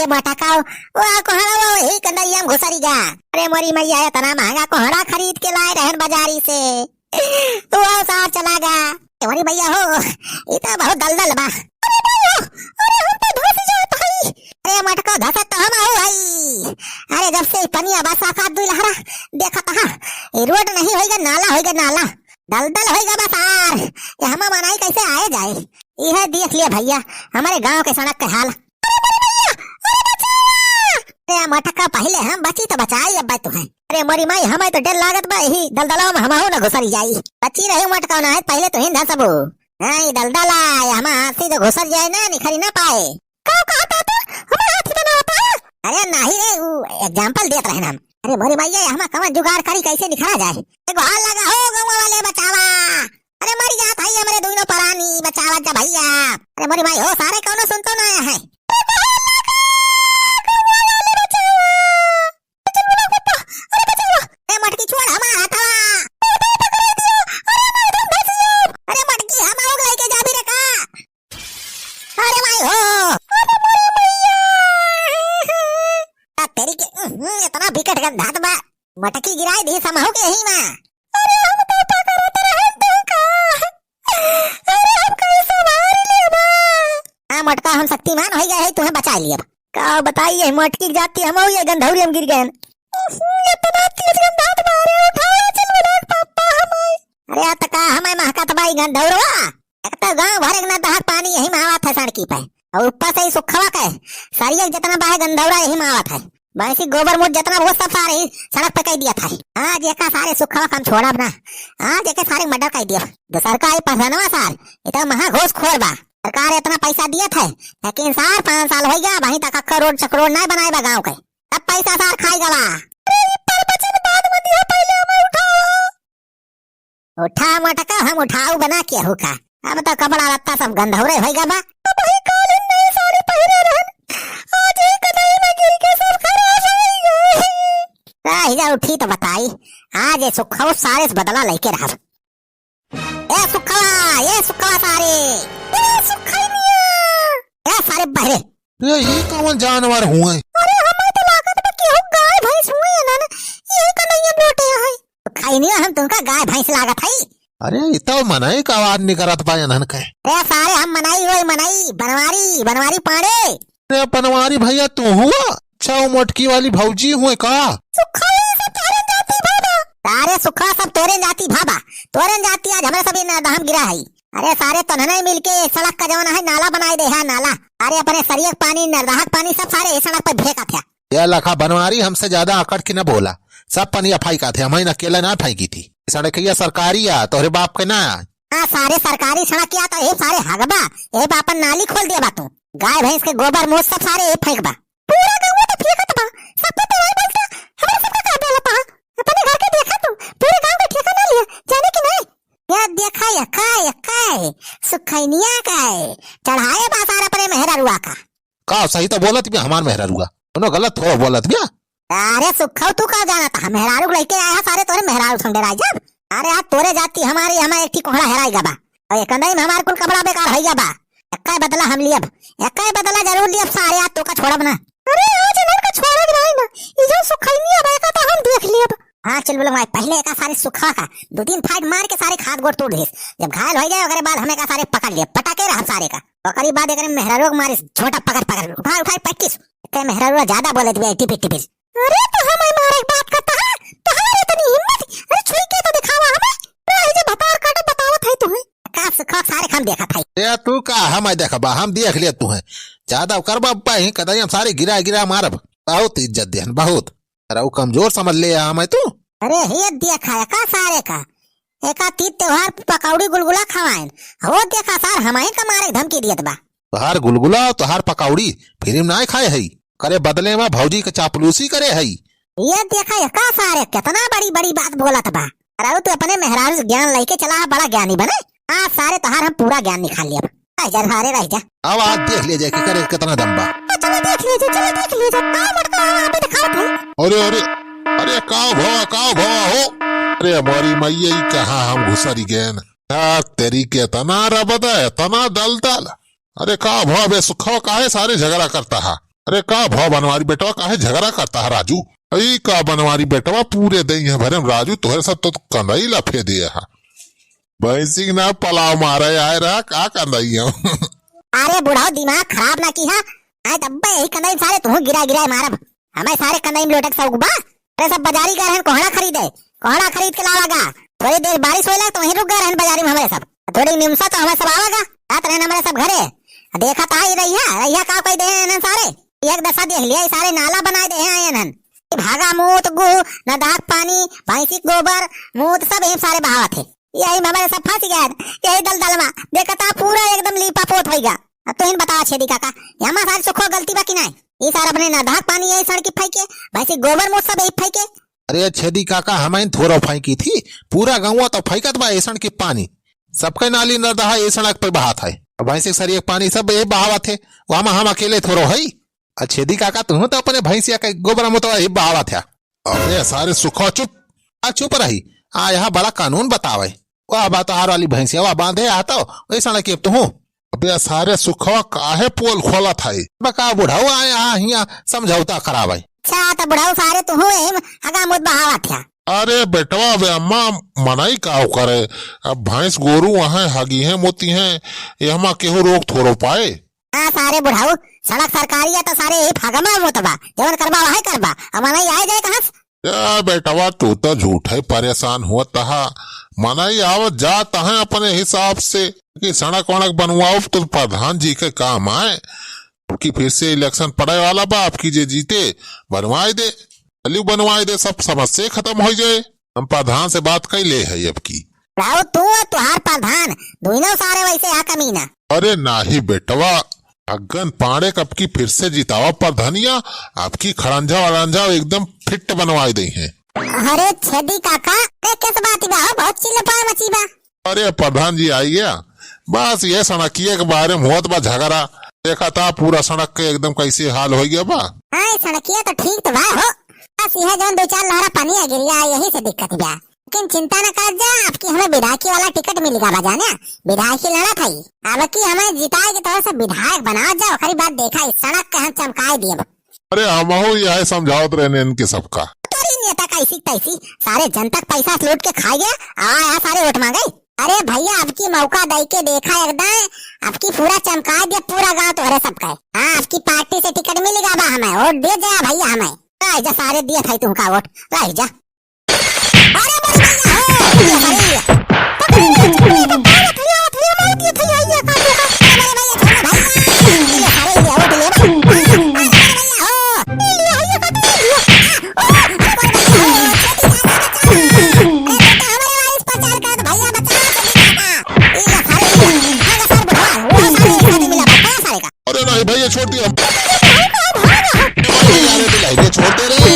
के मटका वो कोहड़ा वो ही कंदरिया में घुसरी गा। अरे मोरी मैया इतना महंगा कोहड़ा खरीद के लाए रहन बाजारी से तो वो सार चला गा। मोरी भैया हो इतना बहुत दलदल बा। अरे भैया अरे हम तो धस जात हई। अरे मटका धसत तो हम हो भाई। अरे जब से पनिया बसा का दुई लहरा देखत हा ये रोड नहीं होएगा नाला होएगा नाला दलदल होएगा बसार। ये हम मनाई कैसे आए जाए यह देख लिया भैया हमारे गांव के सड़क के हाल। अरे मटका पहले हम बची तो बचाई अब तू है। अरे मोरी माई हमें तो डर लागत बा ही दलदला में हम ना घुसरी जाई बची रही मटका ना है पहले तो हिंदा सबू नहीं दलदला हम हाथी तो घुसर जाए ना निखरी ना पाए। का कहता था हमें हाथी बना होता। अरे नहीं रे वो एग्जांपल देत रहे हम। अरे मोरी माई हम कहां जुगाड़ करी कैसे निखरा जाए। देखो हाल लगा हो गांव वाले बचावा। अरे मरी जात है हमारे दोनों परानी बचावा जा भैया। अरे मोरी माई हो सारे कौनो सुनतो ना है। मटकी छोड़ हमारा हथवा। अरे मटकी हम आउग लेके जा भी रे का। अरे भाई हो तेरी के इतना विकट गंधात बा मटकी गिराई दी समहो के ही मां। अरे हम तो पकड़त रहे तू का। अरे हम कैसे मार लेबा। हां मटका हम शक्तिमान हो गए है तुम्हें बचा लिया का बताइए मटकी जाती हम ये गंधौरी हम गिर गए इतना तेज गंधात मारे उठाया चल बड़ा पापा हमाय। अरे तका हमाय महका तबाई गंधौरवा एक तो गांव भर एक ना दहर पानी यही मावत है सड़की पे और ऊपर से ही सुखवा के सारी जितना बाहे गंधौरा यही मावत है वैसी गोबर मोट जितना वो सब सारे सड़क पे कह दिया था। आज एक सारे सुखवा काम छोड़ा ना आज एक सारे मर्डर कह दिया। सरकार पहनवा सार इतना महा घोष खोर बा सरकार इतना पैसा दिया था लेकिन सार 5 साल हो गया वहीं तक करोड़ चक्रोड़ नहीं बनाएगा गांव के तब पैसा सार खाएगा बा। उठा मटका हम उठाऊ बना के हो का अब तो कपड़ा लत्ता सब गंधौरे होएगा बा। अब ही काल नई साड़ी पहने रहन आज ही कदई में गिर के सब खराब हो गए। राहिजा उठी तो बताई आज ये सुखवा सारे से बदला लेके रहा। ए सुखवा सारे ए सुखैनिया ए सारे बहरे ये कौन जानवर हुए। अरे हमें तो लागत बा कि हम गाय भैंस हुए ना ये कन्हैया बेटे है खैनिया हम तुमका गाय भैंस लागत है। अरे इतना मनाई का आवाज नहीं करत पाए नन के। अरे सारे हम मनाई होई मनाई बनवारी पाड़े। अरे बनवारी भैया तू हुआ छाव मोटकी वाली भौजी हुए का। सुखा सब तोरे जाती भाबा सारे सुखा सब तोरे जाती भाबा तोरे जाती आज हमारे सभी नादाम गिरा है। अरे सारे तनने मिलके सड़क का जवाना है नाला बनाए दे है नाला। अरे अपने सरियक पानी नरदाहक पानी सब सारे सड़क पे फेंका था। ये लखा बनवारी हमसे ज्यादा अकड़ के न बोला सब पनिया फाई का थे हमें अकेला ना फेंकी थी सड़क सरकारी आ तोहरे बाप के ना। हाँ सारे सरकारी सड़क किया तो ये सारे हगबा ये बापन नाली खोल दिया बा तू गाय भैंस के गोबर मोस सब सारे ये फेंक बा पूरा गांव तो फेंकत बा सबको तो नहीं बोलता हमारे सबका का बोला पा अपने घर के देखा तू पूरे गांव का ठेका ना लिया जाने की नहीं या देखा या काय सुखैनिया काय चढ़ाए बा सारा अपने मेहरा रुआ का सही तो बोलत भी हमार मेहरा रुआ दोनों गलत हो बोलत भी। अरे सुखा तू का जाना था मेहरारू लेके आया सारे तोरे मेहरारू संग डराई जा। अरे आज तोरे जाती हमारी हमारे एक ठीक कोहड़ा हेराएगा बा और ये कंदई में हमार कुल कपड़ा बेकार होइगा बा एक्का बदला हम लियब एक्का बदला जरूर लियब सारे आज तो का छोड़ब ना। अरे आज इधर का छोड़ब नहीं ना ई जो सुखैनिया बा का तो हम देख लियब। हां चल बोलो भाई पहले का सारे सुखा का 2-3 फाइट मार के सारे खाद गोड़ तोड़ देस जब घायल हो जाए ओकरे बाद हमें का सारे पकड़ लिए पटाके रह सारे का ओकरी बाद एकरे मेहरारू के मारे छोटा पकड़ उठा 25 के मेहरारू ज्यादा बोलत बे टिपी। अरे तो हमें मारे बात करता है तुम्हारे इतनी हिम्मत। अरे छुई के तो दिखावा हमें राही जे बतार काटो बतावत है तुम्हें का सुखा सारे हम देखा था। ए तू का हम देखबा हम देख लिया तू है ज्यादा करबा पाए कदई हम सारे गिरा मारब बहुत इज्जत देहन बहुत अरे कमजोर समझ ले हमें तू। अरे ये देखा का सारे का एका तीज त्योहार पकौड़ी गुलगुला खवाएन हो देखा सार हमें का मारे धमकी दियत बा तोहार गुलगुला तोहार पकौड़ी फिर ना खाए है करे बदले में भौजी के चापलूसी करे है। ये देखा ये का सारे कितना बड़ी बात बोलत बा। अरे तू अपने मेहरारू से ज्ञान लेके चला बड़ा ज्ञानी बने आज सारे तोहार हम पूरा ज्ञान निकाल लिया। रह जा अब आज देख ले जाए कि करे कितना दम बा। चलो देख ले जा का मटका अभी दिखा था। अरे काव भवा हो अरे हमारी मैया कहा हम घुसरी गए तेरी के तना रबदा तना दल अरे का भवा बे सुखो काहे सारे झगड़ा करता है। अरे का भाव बनवारी बेटवा काहे झगड़ा करता है राजू? अई का बनवारी बेटवा पूरे दई है भरे राजू तोहरे सब तो कंदई लफे दिए है। भैंसी ना पलाव मारे आए रहा का कंदई अरे बुढ़ाओ दिमाग खराब ना की आए तब्बे यही कंदई सारे तू गिरा गिरा मारब हमें सारे कंदई में लोटक सौगबा। अरे सब बाजारी गए रहन कोहड़ा खरीदे कोहड़ा खरीद के लावागा थोड़ी देर बारिश होइला तो वहीं रुक गए रहन बाजारी में हमें सब थोड़ी निमसा तो हमें सब आवागा रात रहन हमारे सब घरे देखा ता ही रहिया का कोई दे न सारे एक दशा देख लिया सारे नाला बनाए दे आए नन भागा मूत गु न दाग पानी भैंसी गोबर मूत सब यही सारे बहावा थे यही हमारे सब फंस गए यही दलदल में देखा ता पूरा एकदम लीपा पोत होइगा। अब तो इन बता छेदी काका यहाँ सारी सुखो गलती बाकी नहीं ये सारा अपने न दाग पानी यही सड़की फेंके भैंसी गोबर मूत सब यही फेंके। अरे छेदी काका हमें थोड़ा फेंकी थी पूरा गाँव तो फेंकत बा ऐसण के पानी सबके नाली न रहा ऐसण पे बहा था भैंसी सरी पानी सब ये बहावा थे वहां हम अकेले थोड़ो है। छेदी काका तू तो अपने भैंसिया के गोबर में तो ये बहावा था। अरे सारे सुखो चुप रही यहाँ बड़ा कानून बतावे वह बात हार वाली भैंसिया वह बांधे आता ऐसा के तू अबे सारे सुखवा काहे पोल खोला था बका बुढ़ाऊ आया समझौता करावे। अच्छा तो बुढ़ाऊ सारे तू हगा मुद बहावा था। अरे बेटवा वे अम्मा मनाई का करे अब भैंस गोरू वहाँ हगी है मोती है यहमा केहू रोक थोड़ो पाए। हाँ सारे बुढ़ाऊ सड़क सरकारी है तो सारे यही फागमा मोतबा जवन करबा वही करबा मनाई आए जाए कहाँ या बेटवा तू तो झूठ है परेशान हुआ तहा मनाई आवत जाता है अपने हिसाब से कि सड़क वड़क बनवाओ तो प्रधान जी के काम आए कि फिर से इलेक्शन पड़े वाला बा आपकी जे जीते बनवाए दे बनवाए दे सब समस्या खत्म हो जाए। हम प्रधान से बात कर ले है अब की तू तुहार प्रधान दोनों सारे वैसे आ कमीना। अरे नाही बेटवा अगन पाड़े कब की फिर से जितावा प्रधानिया आपकी खड़ंजा वड़ंजा एकदम फिट बनवाए दी है। अरे छेदी काका किस बात बा बहुत चिल्ला मची बा। अरे प्रधान जी आई गया बस ये सड़किए के बारे में होत बा झगड़ा देखा था पूरा सड़क के एकदम कैसे हाल हो गया बा। हाँ सड़किया तो ठीक तो बा हो बस यह जो दो चार लहरा पानी आ गिरिया यही से दिक्कत बा लेकिन चिंता न कर जा आपकी हमें विधायकी वाला टिकट मिलेगा बजाने विधायकी लड़ा था अब की हमें जिताए की तरह से विधायक बना जाओ खरी बात देखा इस सड़क के हम चमकाए दिए। अरे हम यह समझावत रहने इनके सबका नेता कैसी तैसी सारे जनता पैसा लूट के खा गया आया सारे वोट मांगे। अरे भैया आपकी मौका दे के देखा एकदम आपकी पूरा चमका दिया पूरा गांव तोहरे सबका। हाँ आपकी पार्टी से टिकट मिलेगा बा हमें वोट दे जा भैया हमें जा सारे दिया था तुमका वोट रह जा। अरे नहीं भैया छोड़ दिया छोड़ते रहे।